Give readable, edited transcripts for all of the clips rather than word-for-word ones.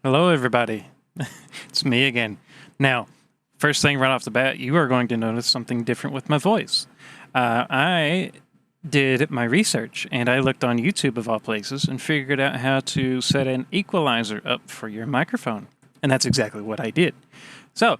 Hello, everybody. It's me again. Now, first thing right off the bat, you are going to notice something different with my voice. I did my research and I looked on YouTube, of all places, and figured out how to set an equalizer up for your microphone. And that's exactly what I did. So,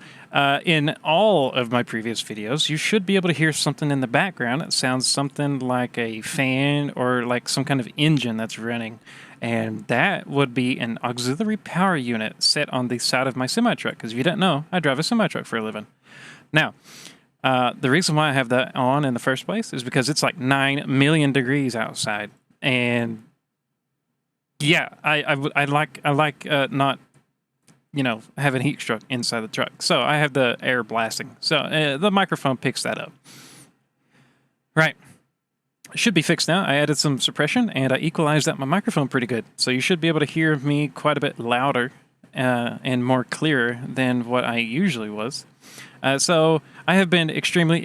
in all of my previous videos, you should be able to hear something in the background that sounds something like a fan or like some kind of engine that's running. And that would be an auxiliary power unit set on the side of my semi-truck. Because if you don't know, I drive a semi-truck for a living. Now, the reason why I have that on in the first place is because it's like 9 million degrees outside. And yeah, I like not having heat stroke inside the truck. So I have the air blasting. So the microphone picks that up. Right. It should be fixed now. I added some suppression and I equalized out my microphone pretty good. So you should be able to hear me quite a bit louder and more clearer than what I usually was. So I have been extremely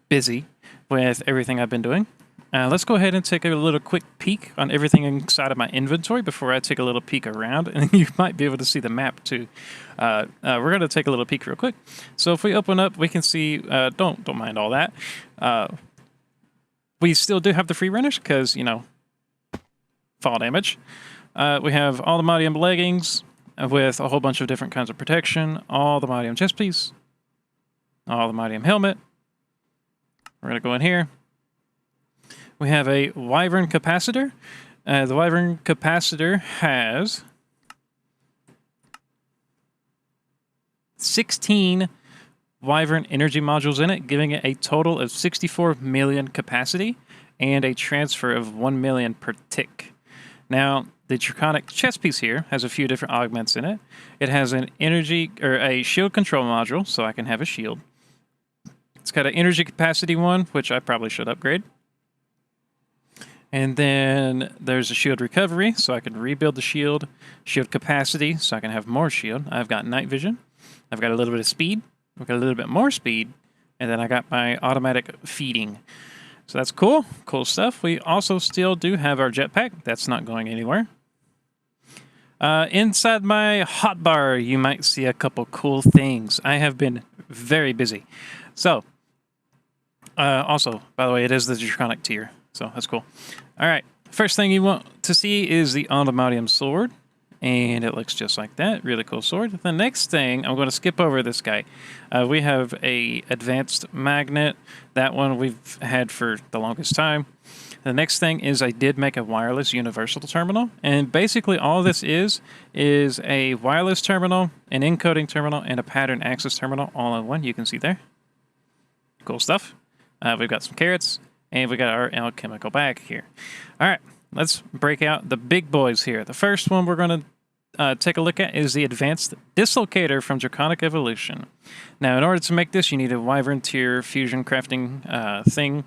busy with everything I've been doing. Let's go ahead and take a little quick peek on everything inside of my inventory before I take a little peek around, and you might be able to see the map too. We're going to take a little peek real quick. So if we open up, we can see. Don't mind all that. We still do have the free runners because fall damage. We have all the Modium leggings with a whole bunch of different kinds of protection. All the Modium chest piece. All the Modium helmet. We're going to go in here. We have a Wyvern capacitor. The Wyvern capacitor has 16 Wyvern energy modules in it, giving it a total of 64 million capacity and a transfer of 1 million per tick. Now, the Draconic chest piece here has a few different augments in it. It has an energy or a shield control module, so I can have a shield. It's got an energy capacity one, which I probably should upgrade. And then there's a shield recovery, so I can rebuild the shield. Shield capacity, so I can have more shield. I've got night vision. I've got a little bit of speed. I've got a little bit more speed. And then I got my automatic feeding. So that's cool. Cool stuff. We also still do have our jetpack. That's not going anywhere. Inside my hotbar, you might see a couple cool things. I have been very busy. So, also, by the way, it is the Draconic tier. So that's cool. All right. First thing you want to see is the Ondamodium sword. And it looks just like that. Really cool sword. The next thing, I'm going to skip over this guy. We have a advanced magnet. That one we've had for the longest time. The next thing is I did make a wireless universal terminal. And basically all this is a wireless terminal, an encoding terminal, and a pattern access terminal all in one. You can see there. Cool stuff. We've got some carrots. And we got our alchemical bag here. All right, let's break out the big boys here. The first one we're going to take a look at is the Advanced Dislocator from Draconic Evolution. Now, in order to make this, you need a Wyvern tier fusion crafting thing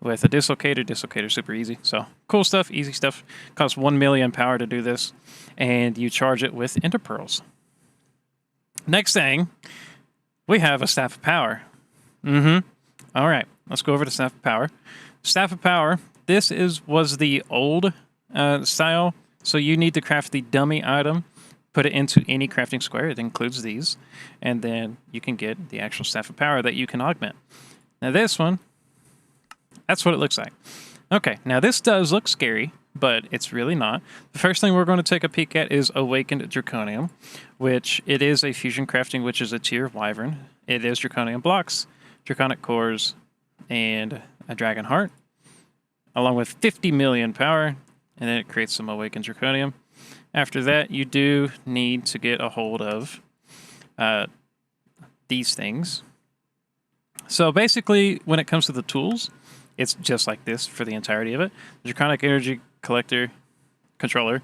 with a dislocator. Dislocator super easy. So, cool stuff, easy stuff. Costs 1 million power to do this. And you charge it with Ender Pearls. Next thing, we have a Staff of Power. All right, let's go over to Staff of Power. Staff of Power, this was the old style, so you need to craft the dummy item, put it into any crafting square. It includes these, and then you can get the actual Staff of Power that you can augment. Now this one, that's what it looks like. Okay, now this does look scary, but it's really not. The first thing we're going to take a peek at is Awakened Draconium, which it is a fusion crafting, which is a tier Wyvern. It is Draconium blocks, Draconic cores, and a Dragon Heart, along with 50 million power, and then it creates some Awakened Draconium. After that, you do need to get a hold of these things. So basically, when it comes to the tools, it's just like this for the entirety of it. The Draconic Energy Collector Controller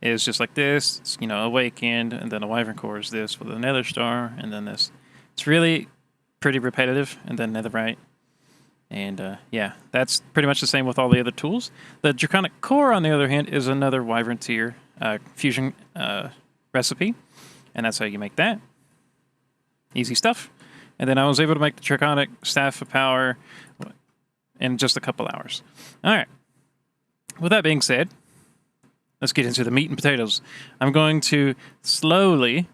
is just like this. It's, Awakened, and then a Wyvern Core is this with a Nether Star, and then this. It's really pretty repetitive, and then Netherite. And yeah, that's pretty much the same with all the other tools. The Draconic Core, on the other hand, is another Wyvern tier fusion recipe, and that's how you make that. Easy stuff. And then I was able to make the Draconic Staff of Power in just a couple hours. All right. With that being said, let's get into the meat and potatoes. I'm going to slowly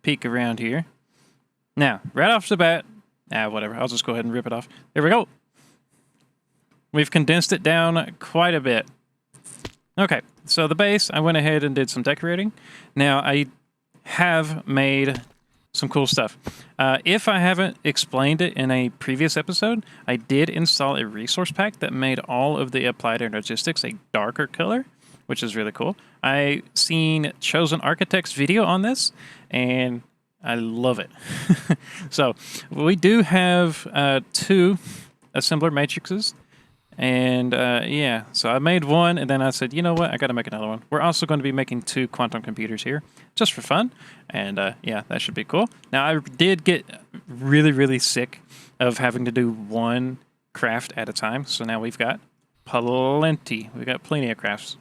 peek around here. Now, right off the bat, whatever. I'll just go ahead and rip it off. There we go. We've condensed it down quite a bit. Okay, so the base, I went ahead and did some decorating. Now, I have made some cool stuff. If I haven't explained it in a previous episode, I did install a resource pack that made all of the applied energistics a darker color, which is really cool. I seen Chosen Architect's video on this, and I love it. So we do have 2 assembler matrices. And yeah, so I made one, and then I said, you know what, I got to make another one. We're also going to be making 2 quantum computers here, just for fun. And yeah, that should be cool. Now, I did get really, really sick of having to do one craft at a time. So now we've got plenty. We've got plenty of crafts.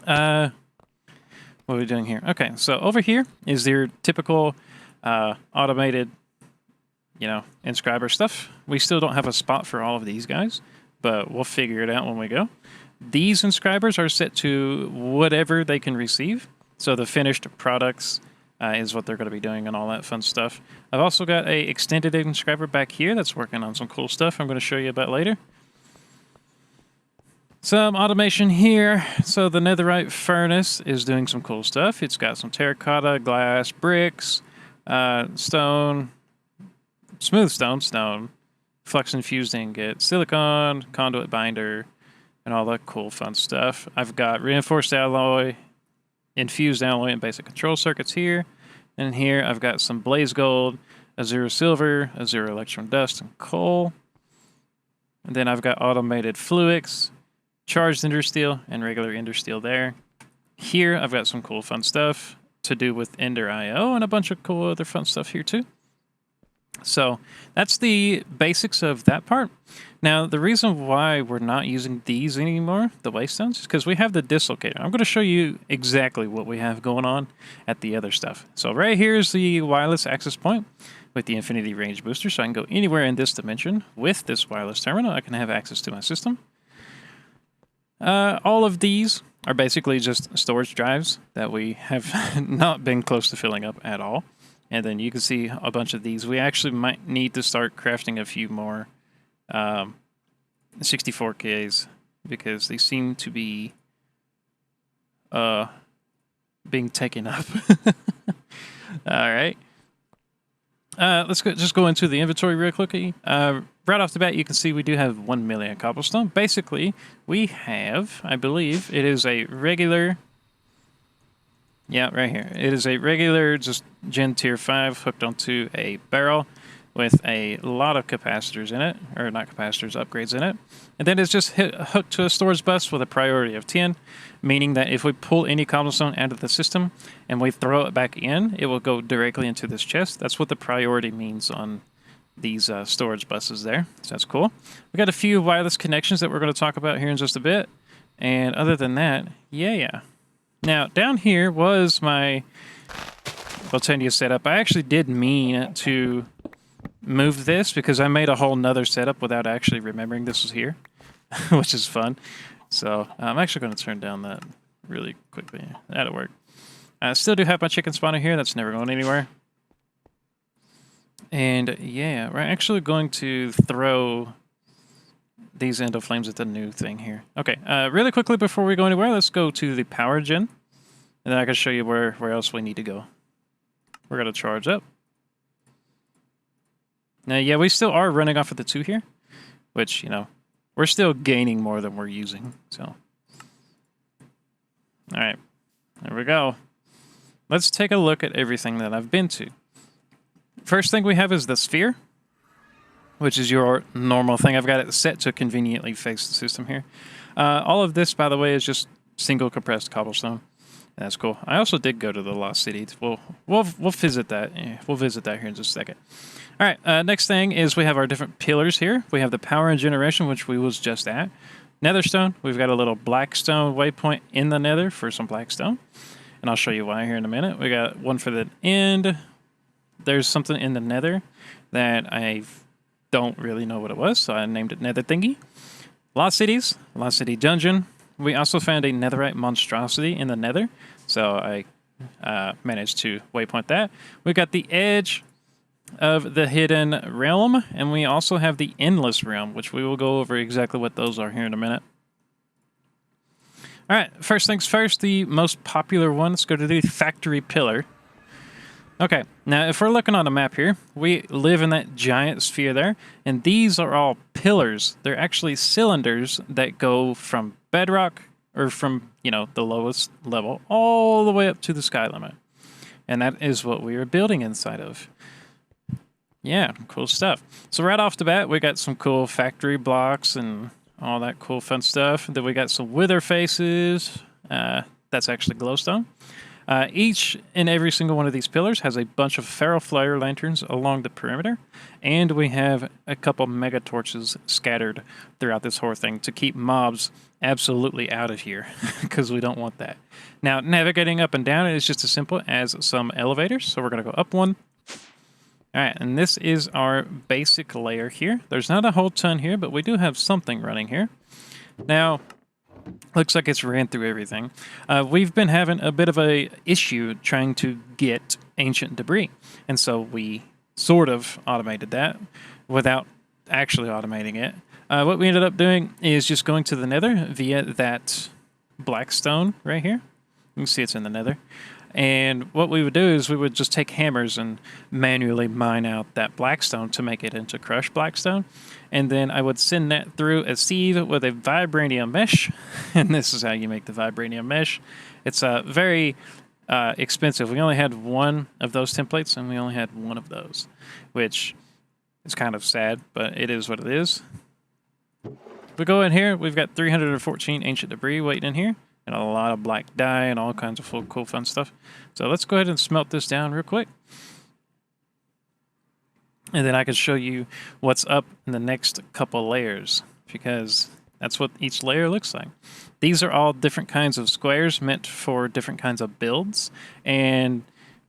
What are we doing here? Okay, so over here is your typical automated, inscriber stuff. We still don't have a spot for all of these guys, but we'll figure it out when we go. These inscribers are set to whatever they can receive. So the finished products is what they're going to be doing and all that fun stuff. I've also got a extended inscriber back here that's working on some cool stuff I'm going to show you about later. Some automation here. So the netherite furnace is doing some cool stuff. It's got some terracotta, glass, bricks, stone, smooth stone, flux infused ingot, silicon, conduit binder, and all that cool fun stuff. I've got reinforced alloy, infused alloy, and basic control circuits here. And here I've got some blaze gold, azure silver, azure electrum dust, and coal. And then I've got automated fluix, charged ender steel, and regular ender steel there. Here I've got some cool fun stuff to do with Ender IO and a bunch of cool other fun stuff here too. So that's the basics of that part. Now, the reason why we're not using these anymore, the waystones, is because we have the dislocator. I'm going to show you exactly what we have going on at the other stuff. So right here is the wireless access point with the infinity range booster. So I can go anywhere in this dimension with this wireless terminal. I can have access to my system. All of these are basically just storage drives that we have not been close to filling up at all. And then you can see a bunch of these. We actually might need to start crafting a few more 64Ks because they seem to be being taken up. All right. Let's just go into the inventory real quickly. Right off the bat, you can see we do have 1 million cobblestone. Basically, we have, I believe, it is a regular... Yeah, right here. It is a regular, just Gen Tier 5 hooked onto a barrel with a lot of capacitors in it, or not capacitors, upgrades in it. And then it's just hooked to a storage bus with a priority of 10, meaning that if we pull any cobblestone out of the system and we throw it back in, it will go directly into this chest. That's what the priority means on these storage buses there. So that's cool. We got a few wireless connections that we're going to talk about here in just a bit. And other than that, yeah. Now, down here was my Botendia setup. I actually did mean to move this because I made a whole nother setup without actually remembering this was here, which is fun. So I'm actually going to turn down that really quickly. That'll work. I still do have my chicken spawner here. That's never going anywhere. And yeah, we're actually going to throw these endo flames at the new thing here. Okay, really quickly before we go anywhere, let's go to the power gen. And then I can show you where else we need to go. We're going to charge up. Now, yeah, we still are running off of the 2 here. Which, we're still gaining more than we're using. So, alright, there we go. Let's take a look at everything that I've been to. First thing we have is the sphere, which is your normal thing. I've got it set to conveniently face the system here. All of this, by the way, is just single compressed cobblestone. That's cool. I also did go to the Lost City. We'll visit that. Yeah, we'll visit that here in just a second. All right. Next thing is we have our different pillars here. We have the power and generation, which we was just at. Netherstone. We've got a little blackstone waypoint in the Nether for some blackstone, and I'll show you why here in a minute. We got one for the end. There's something in the Nether that I don't really know what it was, so I named it Nether Thingy. Lost Cities, Lost City Dungeon, We also found a netherite monstrosity in the nether, so I managed to waypoint that. We got the edge of the hidden realm, and we also have the endless realm, which we will go over exactly what those are here in a minute. All right, first things first, the most popular one. Let's go to the factory pillar. Okay, now if we're looking on a map here, we live in that giant sphere there, and these are all pillars. They're actually cylinders that go from bedrock, or from, you know, the lowest level, all the way up to the sky limit. And that is what we are building inside of. Yeah, cool stuff. So right off the bat, we got some cool factory blocks and all that cool fun stuff. Then we got some wither faces. That's actually glowstone. Each and every single one of these pillars has a bunch of feral flare lanterns along the perimeter, and we have a couple mega torches scattered throughout this whole thing to keep mobs absolutely out of here, because we don't want that. Now, navigating up and down is just as simple as some elevators, so we're going to go up one. All right, and this is our basic layer here. There's not a whole ton here, but we do have something running here. Now, looks like it's ran through everything. We've been having a bit of a issue trying to get ancient debris, and so we sort of automated that without actually automating it. What we ended up doing is just going to the nether via that black stone right here. You can see it's in the nether. And what we would do is we would just take hammers and manually mine out that blackstone to make it into crushed blackstone. And then I would send that through a sieve with a vibranium mesh. And this is how you make the vibranium mesh. It's very expensive. We only had one of those templates, and we only had one of those, which is kind of sad, but it is what it is. If we go in here, we've got 314 ancient debris waiting in here. And a lot of black dye and all kinds of cool fun stuff. So let's go ahead and smelt this down real quick. And then I can show you what's up in the next couple layers, because that's what each layer looks like. These are all different kinds of squares meant for different kinds of builds. And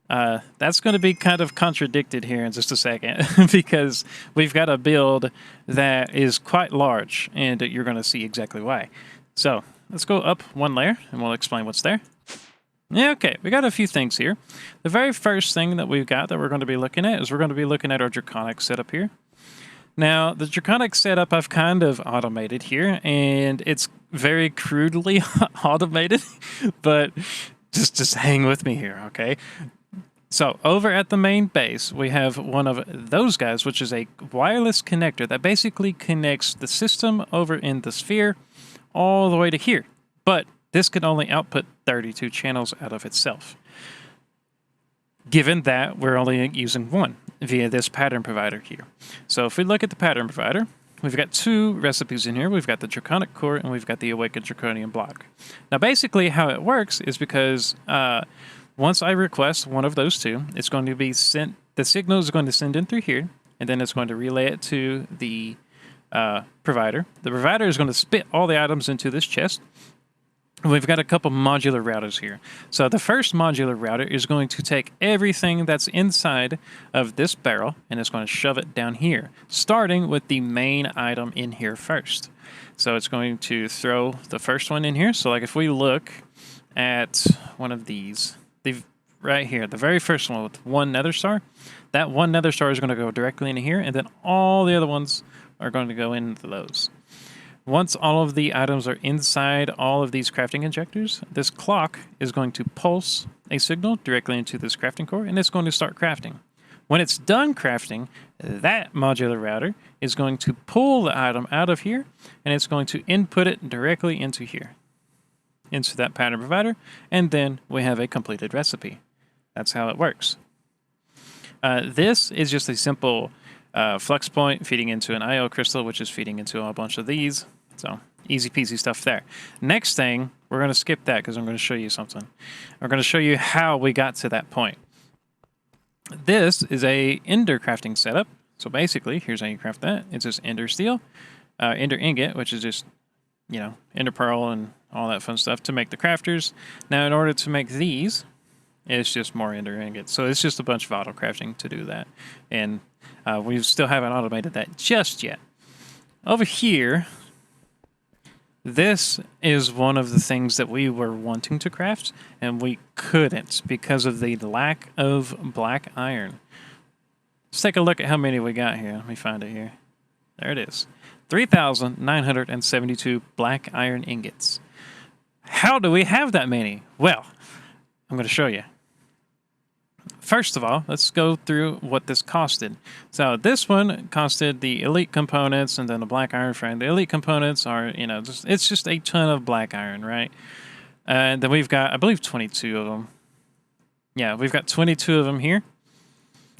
that's going to be kind of contradicted here in just a second, because we've got a build that is quite large, and you're going to see exactly why. So let's go up one layer, and we'll explain what's there. Yeah, okay, we got a few things here. The very first thing that we've got that we're going to be looking at is we're going to be looking at our Draconic setup here. Now, the Draconic setup I've kind of automated here, and it's very crudely automated, but just hang with me here, okay? So over at the main base, we have one of those guys, which is a wireless connector that basically connects the system over in the sphere all the way to here. But this can only output 32 channels out of itself, given that we're only using one via this pattern provider here. So if we look at the pattern provider, we've got two recipes in here. We've got the Draconic Core, and we've got the Awakened Draconian block. Now basically how it works is because once I request one of those two, it's going to be sent, the signal is going to send in through here, and then it's going to relay it to the provider. The provider is going to spit all the items into this chest. We've got a couple modular routers here. So the first modular router is going to take everything that's inside of this barrel, and it's going to shove it down here, starting with the main item in here first. So it's going to throw the first one in here. So like if we look at one of these, right here, the very first one with one nether star, that one nether star is going to go directly into here, and then all the other ones are going to go into those. Once all of the items are inside all of these crafting injectors, this clock is going to pulse a signal directly into this crafting core, and it's going to start crafting. When it's done crafting, that modular router is going to pull the item out of here, and it's going to input it directly into here, into that pattern provider, and then we have a completed recipe. That's how it works. This is just a simple flux point feeding into an IO crystal, which is feeding into a bunch of these. So easy peasy stuff there. Next thing, we're going to skip that because I'm going to show you something. We're going to show you how we got to that point. This is a ender crafting setup. So basically, here's how you craft that. It's just ender steel, ender ingot, which is just, you know, ender pearl and all that fun stuff to make the crafters. Now, in order to make these, it's just more ender ingots. So it's just a bunch of auto crafting to do that. And we still haven't automated that just yet. Over here, This is one of the things that we were wanting to craft, and we couldn't because of the lack of black iron. Let's take a look at how many we got here. Let me find it here. There it is. 3,972 black iron ingots. How do we have that many? Well, I'm going to show you. First of all, let's go through what this costed. So this one costed the elite components and then the black iron frame. The elite components are, it's just a ton of black iron, right? And then we've got, I believe, 22 of them. Yeah, we've got 22 of them here.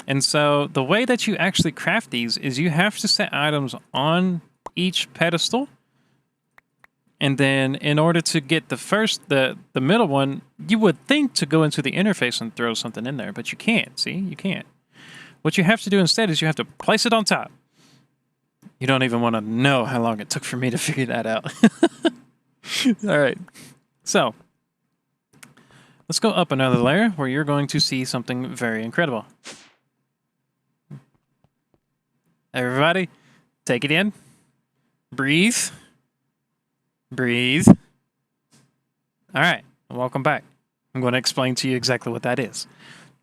And so the way that you actually craft these is you have to set items on each pedestal. And then in order to get the middle one, you would think to go into the interface and throw something in there, but you can't. See, you can't. What you have to do instead is you have to place it on top. You don't even want to know how long it took for me to figure that out. All right. So let's go up another layer where you're going to see something very incredible. Everybody, take it in. Breathe. Breathe. All right, welcome back. I'm going to explain to you exactly what that is.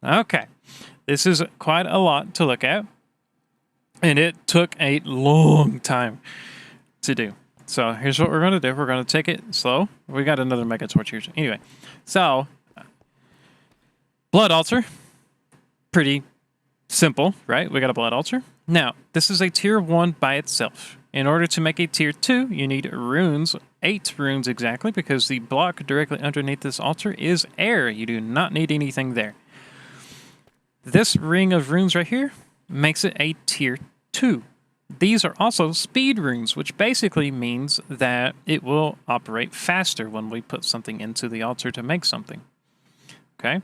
Okay, this is quite a lot to look at, and it took a long time to do. So here's what we're going to do. We're going to take it slow. We got another mega torch here. Anyway, so blood altar, pretty simple, right? We got a blood altar. Now, this is a tier 1 by itself. In order to make a tier 2, you need runes, 8 runes exactly, because the block directly underneath this altar is air. You do not need anything there. This ring of runes right here makes it a tier 2. These are also speed runes, which basically means that it will operate faster when we put something into the altar to make something. Okay?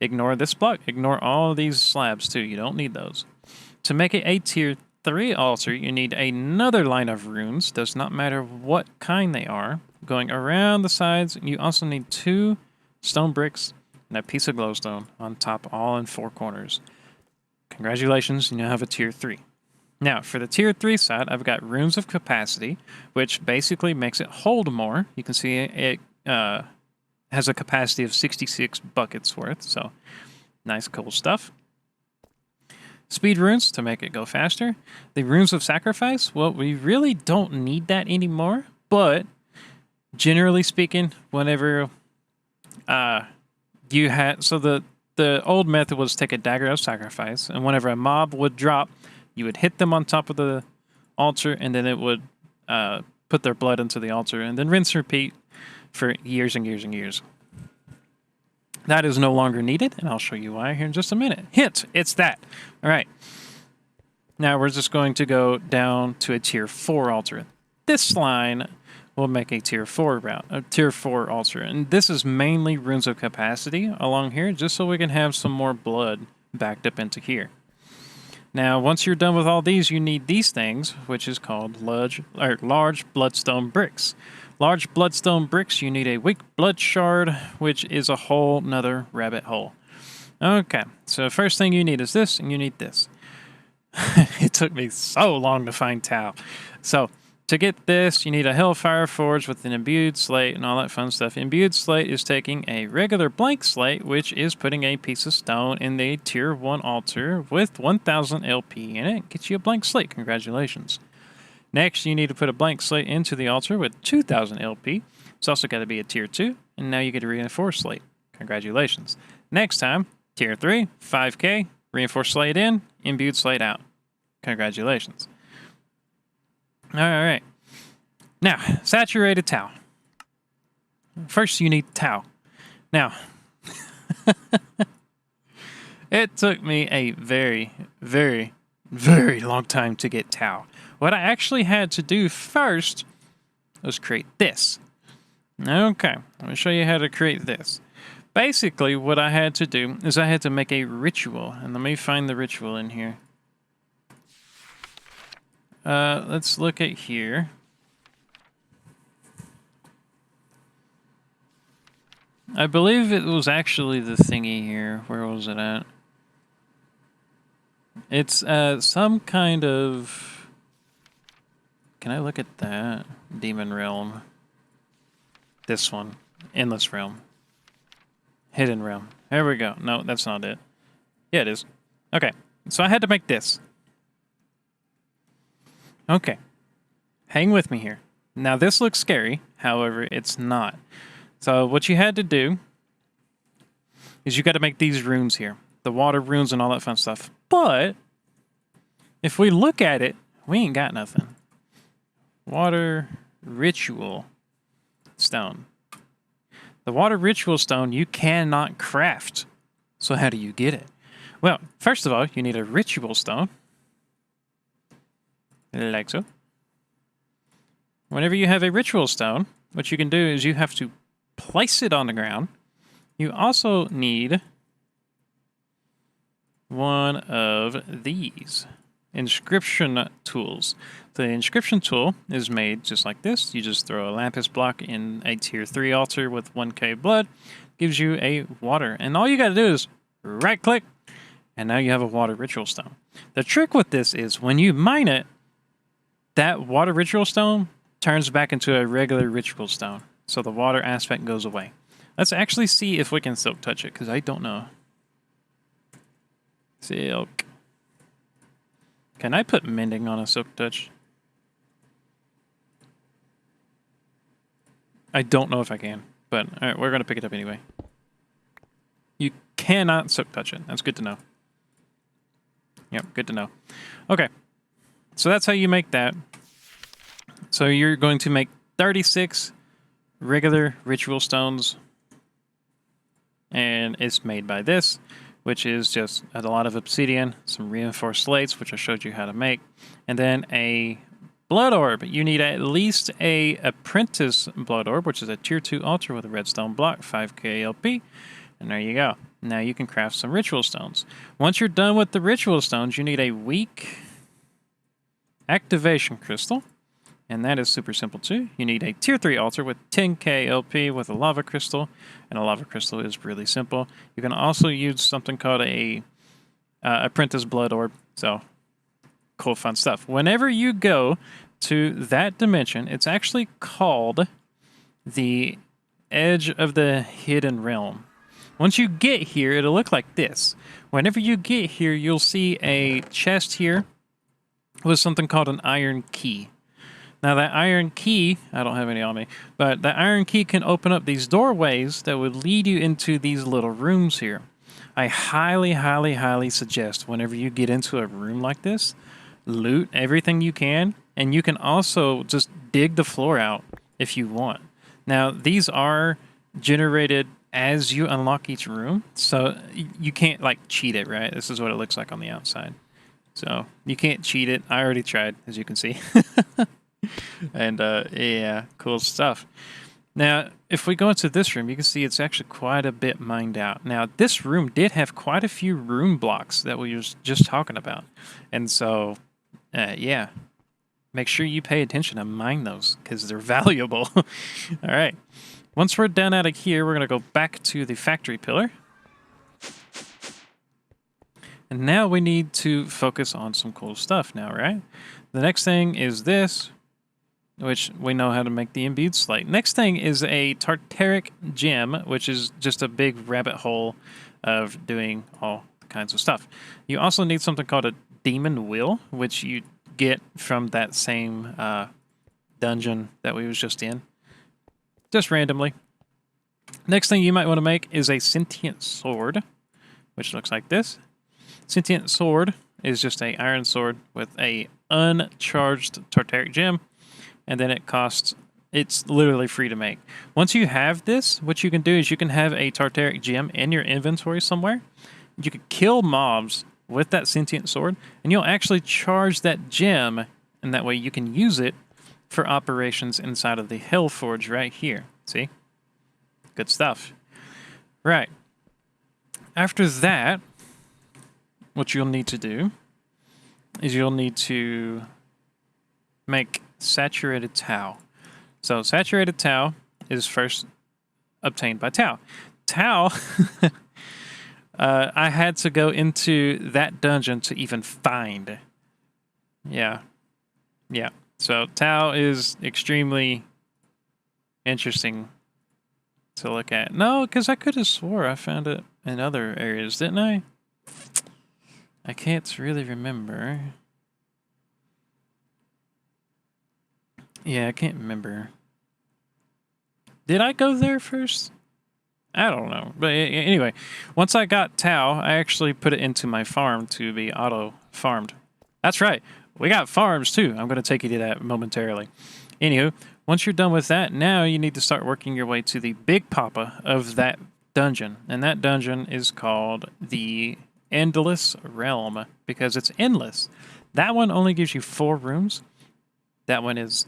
Ignore this block. Ignore all these slabs too. You don't need those. To make it a tier 3 altar, you need another line of runes. Does not matter what kind they are. Going around the sides, you also need 2 stone bricks and a piece of glowstone on top, all in 4 corners. Congratulations, you now have a tier 3. Now, for the tier 3 side, I've got runes of capacity, which basically makes it hold more. You can see it has a capacity of 66 buckets worth, so nice, cool stuff. Speed runes to make it go faster. The runes of sacrifice, well, we really don't need that anymore, but generally speaking, whenever you had, so the old method was take a dagger of sacrifice, and whenever a mob would drop, you would hit them on top of the altar, and then it would put their blood into the altar, and then rinse and repeat for years and years and years. That is no longer needed, and I'll show you why here in just a minute. Hint, it's that. All right. Now we're just going to go down to a tier 4 altar. This line will make a tier 4 altar, and this is mainly runes of capacity along here, just so we can have some more blood backed up into here. Now, once you're done with all these, you need these things, which is called large bloodstone bricks. Large bloodstone bricks, you need a weak blood shard, which is a whole nother rabbit hole. Okay, so first thing you need is this, and you need this. It took me so long to find Tau. So, to get this, you need a Hellfire Forge with an imbued slate and all that fun stuff. Imbued slate is taking a regular blank slate, which is putting a piece of stone in the tier 1 altar with 1000 LP in it. Gets you a blank slate. Congratulations. Next, you need to put a blank slate into the altar with 2000 LP. It's also got to be a tier 2, and now you get a reinforced slate. Congratulations. Next time, tier 3, 5k, reinforced slate in, imbued slate out. Congratulations. All right. Now, saturated Tau. First, you need Tau. Now, it took me a very, very, very long time to get Tau. What I actually had to do first was create this. Okay, let me show you how to create this. Basically, what I had to do is I had to make a ritual, and let me find the ritual in here. Let's look at here. I believe it was actually the thingy here. Where was it at? It's some kind of... Can I look at that? Demon Realm. this one. Endless Realm. Hidden Realm. There we go. No, that's not it. Yeah, it is. Okay, so I had to make this. Okay. Hang with me here. Now, this looks scary. However, it's not. So what you had to do is you got to make these runes here. The water runes and all that fun stuff. But if we look at it, we ain't got nothing. Water ritual stone. The water ritual stone you cannot craft. So how do you get it? Well, first of all, you need a ritual stone. Like so. Whenever you have a ritual stone, what you can do is you have to place it on the ground. You also need one of these inscription tools. The inscription tool is made just like this. You just throw a lapis block in a tier 3 altar with 1k blood. Gives you a water. And all you got to do is right click. And now you have a water ritual stone. The trick with this is when you mine it, that water ritual stone turns back into a regular ritual stone. So the water aspect goes away. Let's actually see if we can silk touch it, because I don't know. Silk. Can I put mending on a silk touch? I don't know if I can, but all right, we're going to pick it up anyway. You cannot silk touch it. That's good to know. Yep, good to know. Okay, so that's how you make that. So you're going to make 36 regular ritual stones, and it's made by this, which is just a lot of obsidian, some reinforced slates, which I showed you how to make, and then a blood orb. You need at least a apprentice blood orb, which is a tier 2 altar with a redstone block, 5k LP, and there you go. Now you can craft some ritual stones. Once you're done with the ritual stones, you need a weak activation crystal. And that is super simple too. You need a tier 3 altar with 10k LP with a lava crystal. And a lava crystal is really simple. You can also use something called a apprentice blood orb. So cool, fun stuff. Whenever you go to that dimension, it's actually called the Edge of the Hidden Realm. Once you get here, it'll look like this. Whenever you get here, you'll see a chest here with something called an iron key. Now that iron key, I don't have any on me, but that iron key can open up these doorways that would lead you into these little rooms here. I highly, highly, highly suggest whenever you get into a room like this, loot everything you can, and you can also just dig the floor out if you want. Now, these are generated as you unlock each room, so you can't like cheat it, right? This is what it looks like on the outside. So you can't cheat it. I already tried, as you can see. And yeah, cool stuff. Now, if we go into this room, you can see it's actually quite a bit mined out. Now, this room did have quite a few rune blocks that we were just talking about. And so, yeah, make sure you pay attention and mine those because they're valuable. All right. Once we're done out of here, we're going to go back to the factory pillar. And now we need to focus on some cool stuff now, right? The next thing is this, which we know how to make the imbued slate. Next thing is a Tartaric gem, which is just a big rabbit hole of doing all kinds of stuff. You also need something called a demon will, which you get from that same dungeon that we was just in, just randomly. Next thing you might want to make is a sentient sword, which looks like this. Sentient sword is just a iron sword with a uncharged Tartaric gem, and then it's literally free to make. Once you have this, what you can do is you can have a Tartaric gem in your inventory somewhere. You could kill mobs with that sentient sword, and you'll actually charge that gem, and that way you can use it for operations inside of the Hellforge right here. See? Good stuff. Right. After that, what you'll need to do is you'll need to make saturated tau. So saturated tau is first obtained by tau. Tau, I had to go into that dungeon to even find. Yeah. So tau is extremely interesting to look at. No, because I could have swore I found it in other areas, didn't I? I can't really remember. Yeah, I can't remember. Did I go there first? I don't know. But anyway, once I got Tau, I actually put it into my farm to be auto-farmed. That's right. We got farms, too. I'm going to take you to that momentarily. Anywho, once you're done with that, now you need to start working your way to the big papa of that dungeon. And that dungeon is called the Endless Realm, because it's endless. That one only gives you 4 rooms. That one is,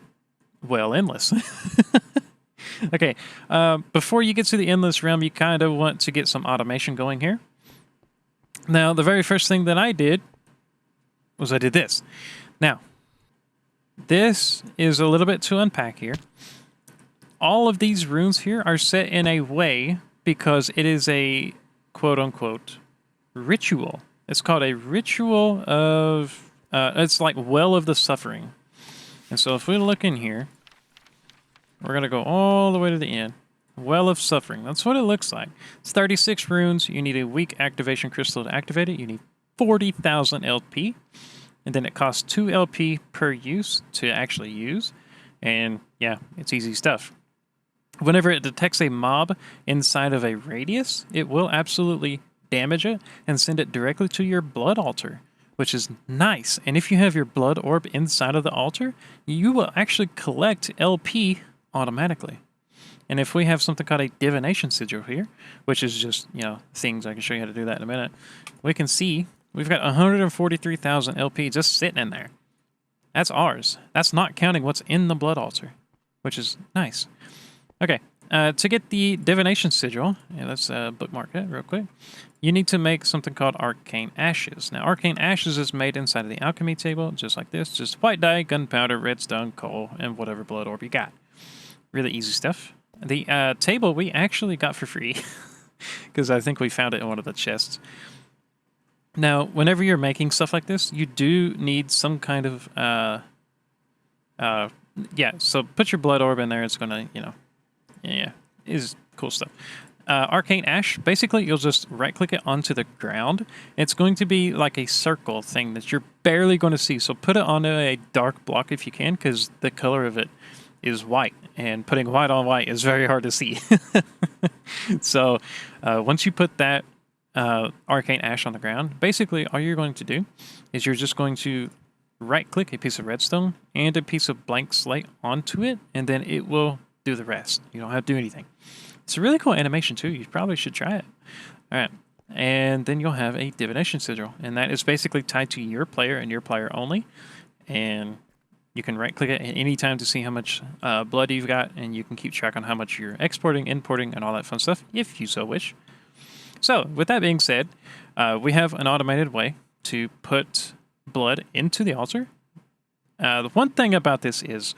well, endless. Okay, before you get to the Endless Realm, you kind of want to get some automation going here. Now, the very first thing that I did was I did this. Now, this is a little bit to unpack here. All of these runes here are set in a way because it is a quote-unquote ritual. It's called a ritual of, it's like Well of the Suffering. And so if we look in here, we're going to go all the way to the end. Well of Suffering. That's what it looks like. It's 36 runes. You need a weak activation crystal to activate it. You need 40,000 LP. And then it costs 2 LP per use to actually use. And yeah, it's easy stuff. Whenever it detects a mob inside of a radius, it will absolutely damage it and send it directly to your blood altar, which is nice. And if you have your blood orb inside of the altar, you will actually collect LP automatically. And if we have something called a divination sigil here, which is just, you know, things, I can show you how to do that in a minute, we can see we've got 143,000 LP just sitting in there. That's ours. That's not counting what's in the blood altar, which is nice. Okay, to get the divination sigil, let's bookmark it real quick. You need to make something called Arcane Ashes. Now, Arcane Ashes is made inside of the alchemy table, just like this. Just white dye, gunpowder, redstone, coal, and whatever blood orb you got. Really easy stuff. The table we actually got for free because I think we found it in one of the chests. Now, whenever you're making stuff like this, you do need some kind of, yeah, so put your blood orb in there. It's going to, you know, yeah, is cool stuff. Arcane Ash, basically you'll just right-click it onto the ground. It's going to be like a circle thing that you're barely going to see. So put it onto a dark block if you can, because the color of it is white, and putting white on white is very hard to see. So once you put that Arcane Ash on the ground, basically all you're going to do is you're just going to right-click a piece of redstone and a piece of blank slate onto it, and then it will do the rest. You don't have to do anything. It's a really cool animation too. You probably should try it. All right. And then you'll have a divination sigil, and that is basically tied to your player and your player only. And you can right-click it at any time to see how much blood you've got, and you can keep track on how much you're exporting, importing, and all that fun stuff, if you so wish. So, with that being said, we have an automated way to put blood into the altar. The one thing about this is,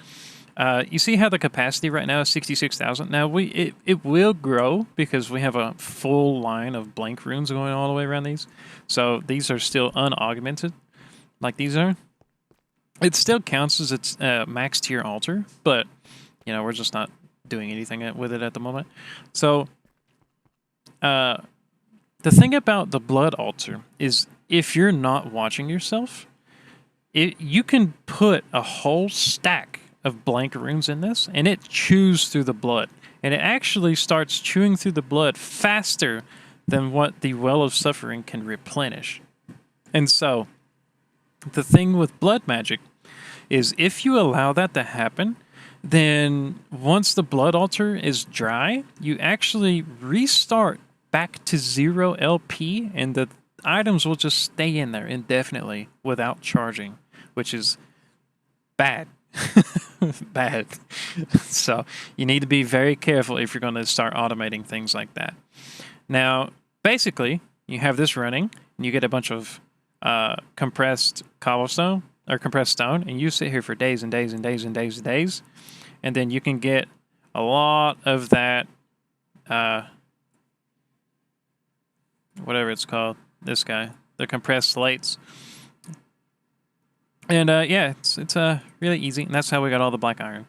you see how the capacity right now is 66,000? Now, it will grow because we have a full line of blank runes going all the way around these. So, these are still unaugmented, like these are. It still counts as its max tier altar, but, you know, we're just not doing anything with it at the moment. So, the thing about the blood altar is if you're not watching yourself, you can put a whole stack of blank runes in this, and it chews through the blood. And it actually starts chewing through the blood faster than what the Well of Suffering can replenish. And so, the thing with blood magic is if you allow that to happen, then once the blood altar is dry, you actually restart back to 0 LP, and the items will just stay in there indefinitely without charging, which is bad. Bad. So you need to be very careful if you're going to start automating things like that. Now, basically, you have this running, and you get a bunch of compressed cobblestone, or compressed stone, and you sit here for days and days and days and days and days, and then you can get a lot of that, whatever it's called, this guy, the compressed slates. And yeah, it's really easy, and that's how we got all the black iron.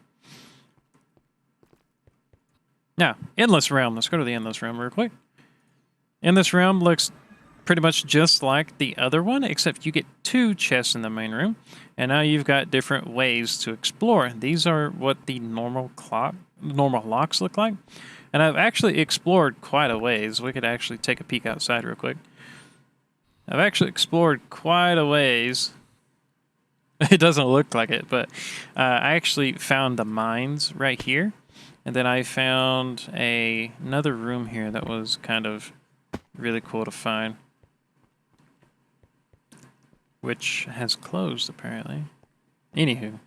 Now, Endless Realm. Let's go to the Endless Realm real quick. Endless Realm looks pretty much just like the other one, except you get 2 chests in the main room, and now you've got different ways to explore. These are what the normal locks look like, and I've actually explored quite a ways. We could actually take a peek outside real quick. I've actually explored quite a ways. It doesn't look like it, but I actually found the mines right here, and then I found another room here that was kind of really cool to find, which has closed apparently. Anywho,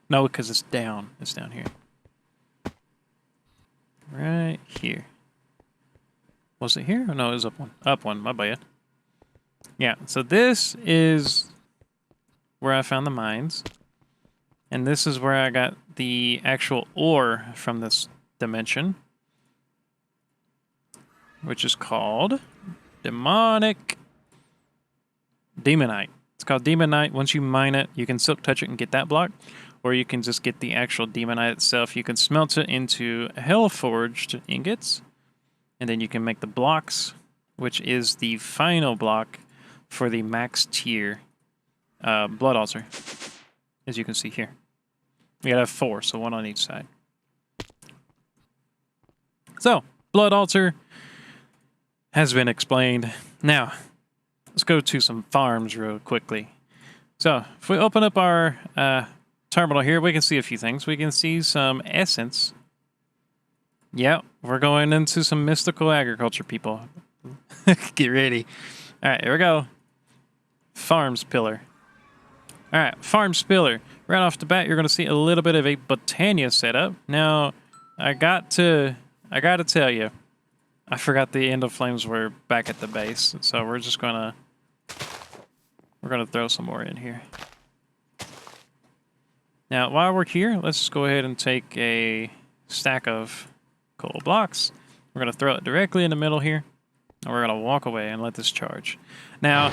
no, because it's down. It's down here. Right here. Was it here? Oh, no, it was up one. Up one, my bad. Yeah, so this is where I found the mines. And this is where I got the actual ore from this dimension, which is called Demonite. It's called Demonite. Once you mine it, you can silk touch it and get that block, or you can just get the actual Demonite itself. You can smelt it into Hellforged ingots, and then you can make the blocks, which is the final block for the max tier Blood Altar, as you can see here. We gotta have 4, so 1 on each side. So, Blood Altar has been explained. Now, let's go to some farms real quickly. So, if we open up our terminal here, we can see a few things. We can see some essence. Yeah, we're going into some mystical agriculture, people. Get ready. All right, here we go. Farms pillar. All right, Farms pillar. Right off the bat, you're going to see a little bit of a Botania setup. Now, I got to tell you, I forgot the End of Flames were back at the base, so we're just gonna throw some more in here. Now, while we're here, let's just go ahead and take a stack of coal blocks. We're gonna throw it directly in the middle here, and we're gonna walk away and let this charge. Now,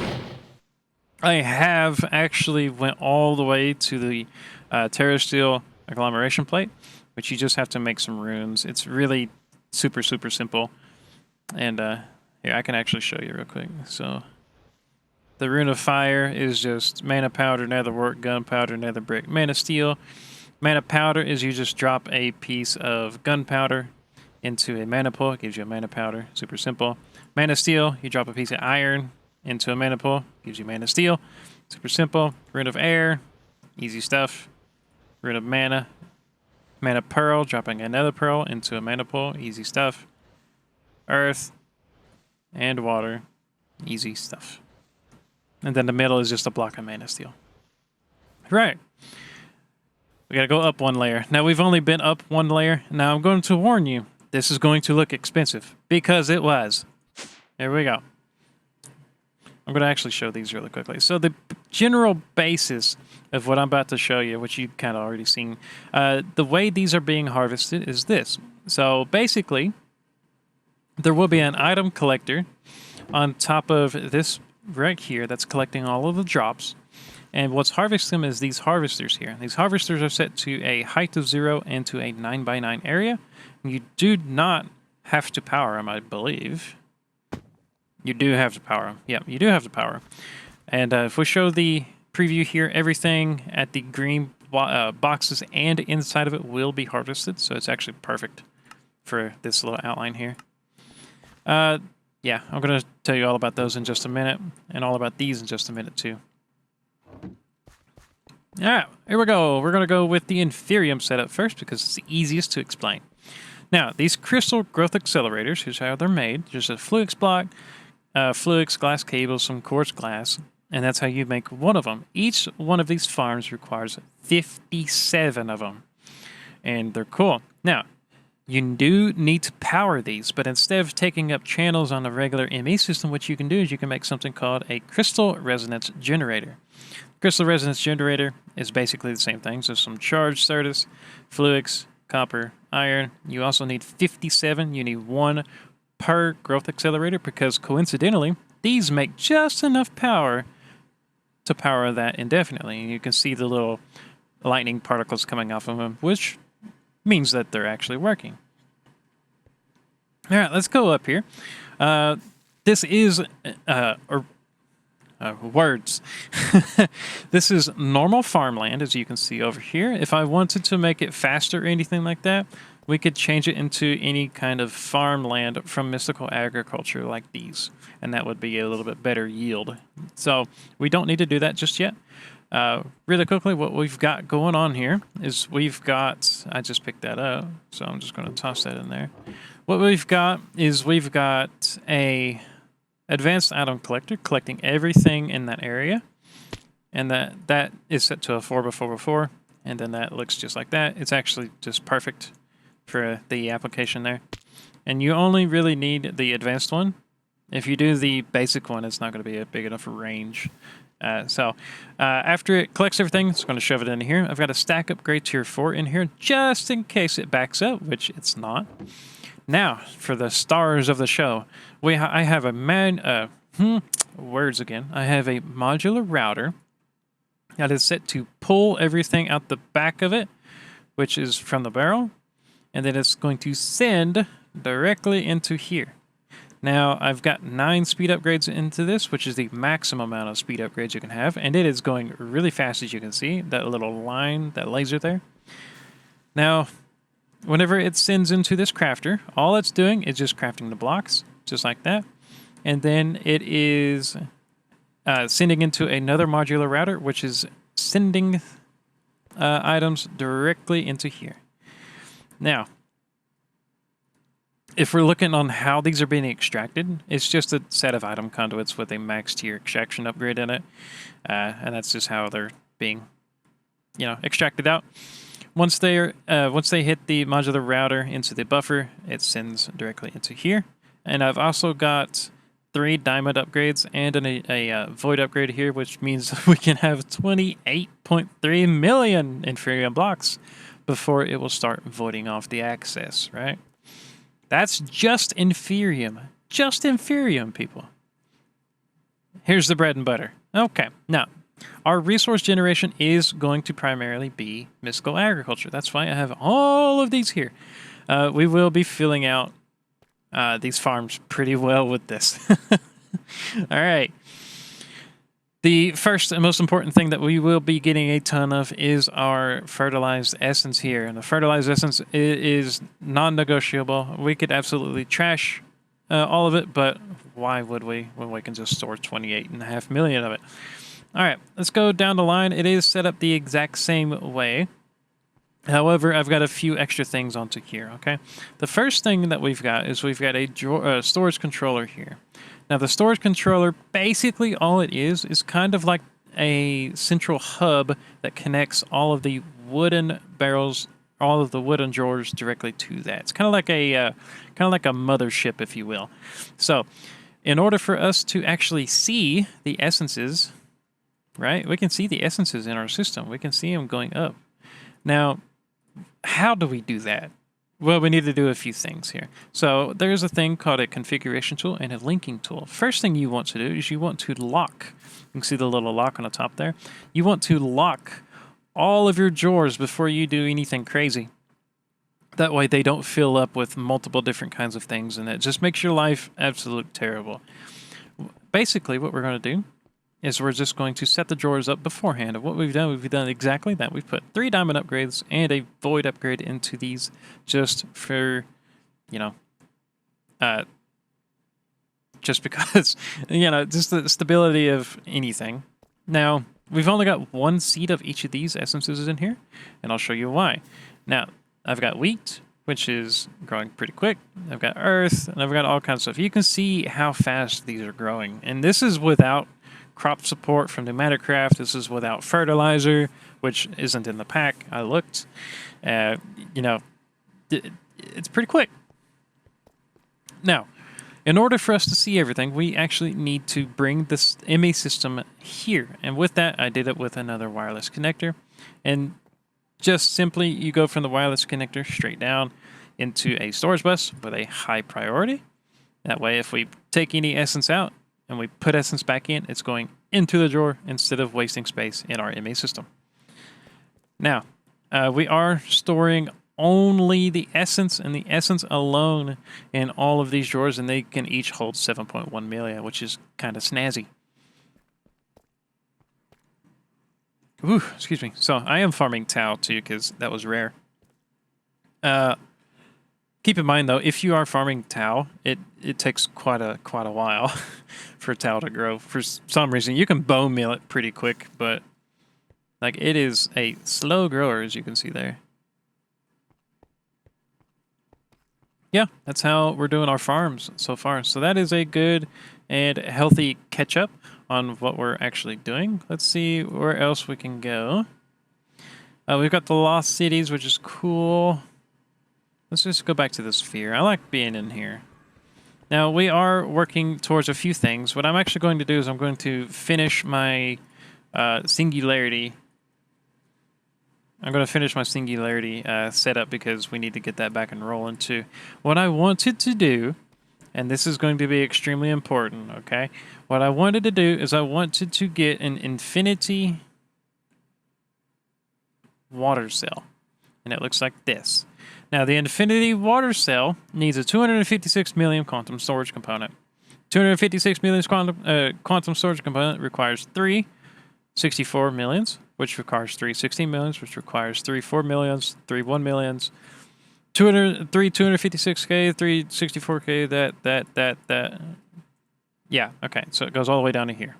I have actually went all the way to the Terrasteel agglomeration plate, which you just have to make some runes. It's really super simple. And here, I can actually show you real quick. So the Rune of Fire is just mana powder, nether wart, gunpowder, nether brick, mana steel. Mana powder is you just drop a piece of gunpowder into a mana pool. It gives you a mana powder. Super simple. Mana steel, you drop a piece of iron into a mana pool. Gives you mana steel. Super simple. Rune of Air, easy stuff. Rune of Mana. Mana Pearl, dropping another pearl into a mana pool. Easy stuff. Earth and water. Easy stuff. And then the middle is just a block of mana steel. Right. We gotta go up 1 layer. Now, we've only been up 1 layer. Now, I'm going to warn you, this is going to look expensive. Because it was. Here we go. I'm going to actually show these really quickly. So the general basis of what I'm about to show you, which you've kind of already seen, the way these are being harvested is this. So basically, there will be an item collector on top of this right here that's collecting all of the drops. And what's harvesting them is these harvesters here. These harvesters are set to a height of 0 and to a 9x9 area. You do not have to power them, I believe. You do have to power them. Yeah, you do have to power them. And if we show the preview here, everything at the green boxes and inside of it will be harvested. So it's actually perfect for this little outline here. Yeah, I'm going to tell you all about those in just a minute, and all about these in just a minute too. All right, here we go. We're going to go with the Inferium setup first because it's the easiest to explain. Now, these crystal growth accelerators, here's how they're made. There's a Fluix block, Fluix glass cable, some quartz glass, and that's how you make one of them. Each one of these farms requires 57 of them, and they're cool. Now, you do need to power these, but instead of taking up channels on a regular ME system, what you can do is you can make something called a crystal resonance generator. Crystal resonance generator is basically the same thing. So some charged Certus, Fluix, copper, iron. You also need 57. You need 1 per growth accelerator because coincidentally, these make just enough power to power that indefinitely. And you can see the little lightning particles coming off of them, which means that they're actually working. All right, let's go up here. This is words. This is normal farmland, as you can see over here. If I wanted to make it faster or anything like that, we could change it into any kind of farmland from mystical agriculture like these, and that would be a little bit better yield. So we don't need to do that just yet. Really quickly, what we've got going on here is we've got, I just picked that up, so I'm just going to toss that in there. What we've got is we've got a advanced item collector collecting everything in that area, and that is set to a 4x4x4, and then that looks just like that. It's actually just perfect for the application there. And you only really need the advanced one. If you do the basic one, it's not going to be a big enough range. After it collects everything, it's going to shove it in here. I've got a stack upgrade tier 4 in here just in case it backs up, which it's not. Now, for the stars of the show, I have a words again. I have a modular router that is set to pull everything out the back of it, which is from the barrel, and then it's going to send directly into here. Now, I've got 9 speed upgrades into this, which is the maximum amount of speed upgrades you can have, and it is going really fast, as you can see. That little line, that laser there. Now, whenever it sends into this crafter, all it's doing is just crafting the blocks, just like that. And then it is sending into another modular router, which is sending items directly into here. Now, if we're looking on how these are being extracted, it's just a set of item conduits with a max tier extraction upgrade in it. And that's just how they're being, extracted out. Once they hit the modular router into the buffer, it sends directly into here. And I've also got 3 diamond upgrades and a void upgrade here, which means we can have 28.3 million Inferium blocks before it will start voiding off the access, right? That's just Inferium. Just Inferium, people. Here's the bread and butter. Okay, now, our resource generation is going to primarily be mystical agriculture. That's why I have all of these here. We will be filling out these farms pretty well with this. All right. The first and most important thing that we will be getting a ton of is our fertilized essence here. And the fertilized essence is non-negotiable. We could absolutely trash all of it, but why would we when we can just store 28.5 million of it? All right, let's go down the line. It is set up the exact same way. However, I've got a few extra things onto here, okay? The first thing that we've got is we've got a storage controller here. Now, the storage controller, basically all it is kind of like a central hub that connects all of the wooden barrels, all of the wooden drawers directly to that. It's kind of like a mothership, if you will. So, in order for us to actually see the essences, right? We can see the essences in our system. We can see them going up. Now, how do we do that? Well, we need to do a few things here. So there's a thing called a configuration tool and a linking tool. First thing you want to do is you want to lock. You can see the little lock on the top there. You want to lock all of your drawers before you do anything crazy. That way they don't fill up with multiple different kinds of things, and it just makes your life absolutely terrible. Basically, what we're going to do is we're just going to set the drawers up beforehand. And what we've done exactly that. We've put 3 diamond upgrades and a void upgrade into these just for, just because, just the stability of anything. Now, we've only got 1 seed of each of these essences in here, and I'll show you why. Now, I've got wheat, which is growing pretty quick. I've got earth, and I've got all kinds of stuff. You can see how fast these are growing. And this is without crop support from Pneumaticraft. This is without fertilizer, which isn't in the pack. I looked. It's pretty quick. Now, in order for us to see everything, we actually need to bring this MA system here. And with that, I did it with another wireless connector. And just simply, you go from the wireless connector straight down into a storage bus with a high priority. That way, if we take any essence out, and we put essence back in, it's going into the drawer instead of wasting space in our MA system. Now, we are storing only the essence and the essence alone in all of these drawers, and they can each hold 7.1 million, which is kind of snazzy. Ooh, excuse me. So I am farming Tau too, because that was rare. Keep in mind though, if you are farming Tau, it takes quite a while for Tau to grow. For some reason, you can bone meal it pretty quick, but like it is a slow grower, as you can see there. Yeah, that's how we're doing our farms so far. So that is a good and healthy catch up on what we're actually doing. Let's see where else we can go. We've got the Lost Cities, which is cool. Let's just go back to the sphere. I like being in here. Now, we are working towards a few things. What I'm actually going to do is I'm going to finish my Singularity. I'm going to finish my Singularity setup because we need to get that back and rolling too. What I wanted to do, and this is going to be extremely important, okay? What I wanted to do is I wanted to get an infinity water cell. And it looks like this. Now, the infinity water cell needs a 256 million quantum storage component. 256 million quantum storage component requires 3 64 millions, which requires 3 16 millions, which requires 3 4 millions, 3 1 millions, 3 256K, 3 64K, that. Yeah, okay, so it goes all the way down to here.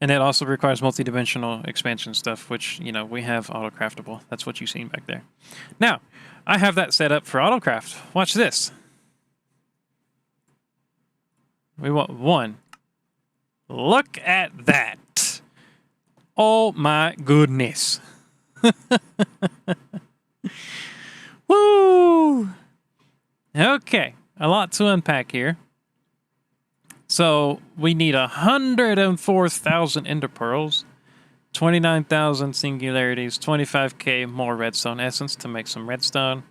And it also requires multi-dimensional expansion stuff, which, you know, we have auto-craftable. That's what you've seen back there. Now, I have that set up for auto-craft. Watch this. We want 1. Look at that. Oh my goodness. Woo! Okay, a lot to unpack here. So we need 104,000 ender pearls, 29,000 singularities, 25k more redstone essence to make some redstone,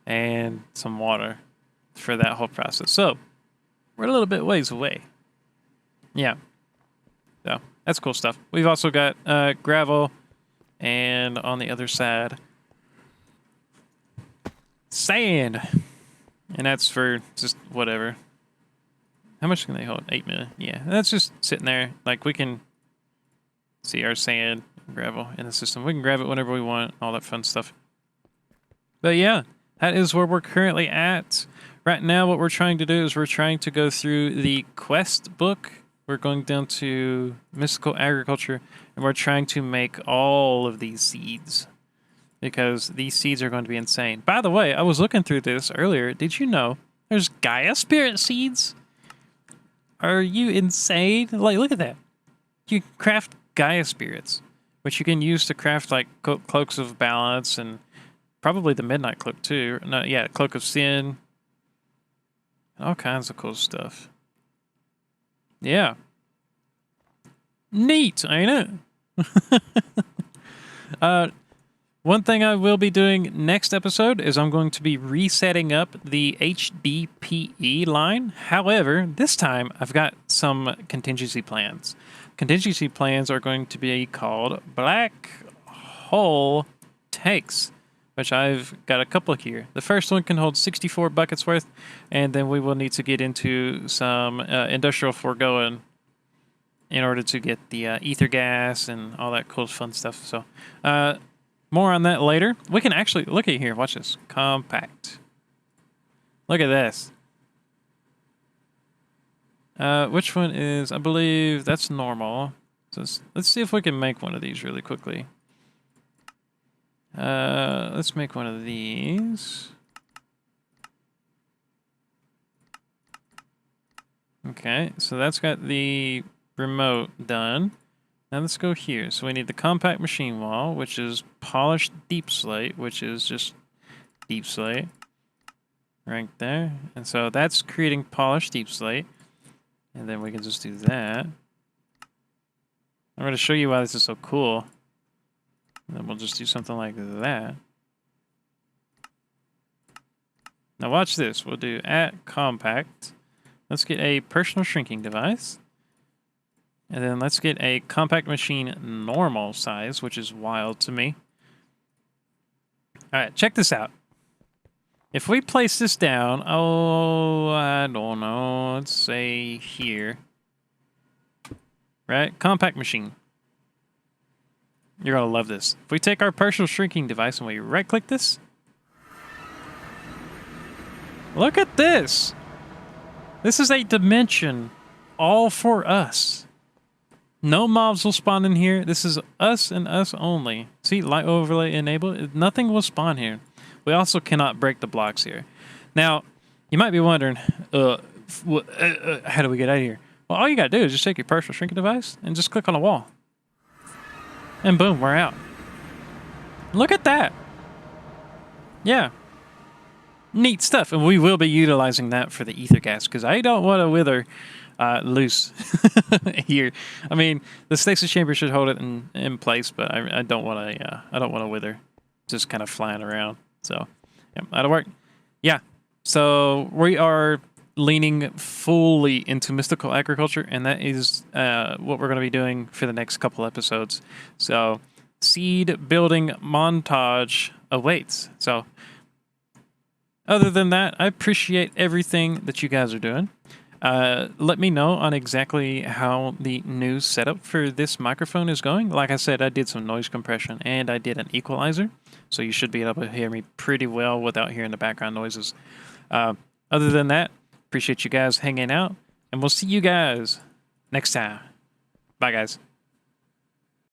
and some water for that whole process. So we're a little bit ways away. Yeah. So that's cool stuff. We've also got gravel, and on the other side, sand. And that's for just whatever. How much can they hold? 8 million. Yeah, that's just sitting there. Like, we can see our sand and gravel in the system. We can grab it whenever we want, all that fun stuff. But yeah, that is where we're currently at. Right now, what we're trying to do is we're trying to go through the quest book. We're going down to Mystical Agriculture, and we're trying to make all of these seeds, because these seeds are going to be insane. By the way, I was looking through this earlier. Did you know there's Gaia Spirit seeds? Are you insane? Like, look at that. You can craft Gaia Spirits, which you can use to craft, like, Cloaks of Balance, and probably the Midnight Cloak, too. No, yeah, Cloak of Sin. All kinds of cool stuff. Yeah. Neat, ain't it? One thing I will be doing next episode is I'm going to be resetting up the HDPE line. However, this time I've got some contingency plans. Contingency plans are going to be called Black Hole Tanks, which I've got a couple here. The first one can hold 64 buckets worth, and then we will need to get into some industrial foregoing in order to get the ether gas and all that cool fun stuff. So, more on that later. We can actually, look at here, watch this. Compact. Look at this. Which one is, I believe that's normal. So let's see if we can make one of these really quickly. Let's make one of these. Okay, so that's got the remote done. Now let's go here. So we need the compact machine wall, which is polished deep slate, which is just deep slate right there. And so that's creating polished deep slate. And then we can just do that. I'm going to show you why this is so cool. And then we'll just do something like that. Now watch this. We'll do at compact. Let's get a personal shrinking device. And then let's get a compact machine normal size, which is wild to me. All right, check this out. If we place this down, oh, I don't know, let's say here, right? Compact machine. You're going to love this. If we take our partial shrinking device and we right-click this, look at this. This is a dimension all for us. No mobs will spawn in here. This is us and us only. See, light overlay enabled. Nothing will spawn here. We also cannot break the blocks here. Now, you might be wondering, how do we get out of here? Well, all you got to do is just take your partial shrinking device and just click on a wall. And boom, we're out. Look at that. Yeah. Neat stuff. And we will be utilizing that for the ether gas because I don't want to wither loose here. I mean, the stasis chamber should hold it in place, but I don't want to. I don't want to wither, just kind of flying around. So, yeah, that'll work. Yeah. So we are leaning fully into mystical agriculture, and that is what we're going to be doing for the next couple episodes. So, seed building montage awaits. So, other than that, I appreciate everything that you guys are doing. Let me know on exactly how the new setup for this microphone is going. Like I said, I did some noise compression and I did an equalizer, so you should be able to hear me pretty well without hearing the background noises. Other than that, appreciate you guys hanging out, and we'll see you guys next time. Bye, guys.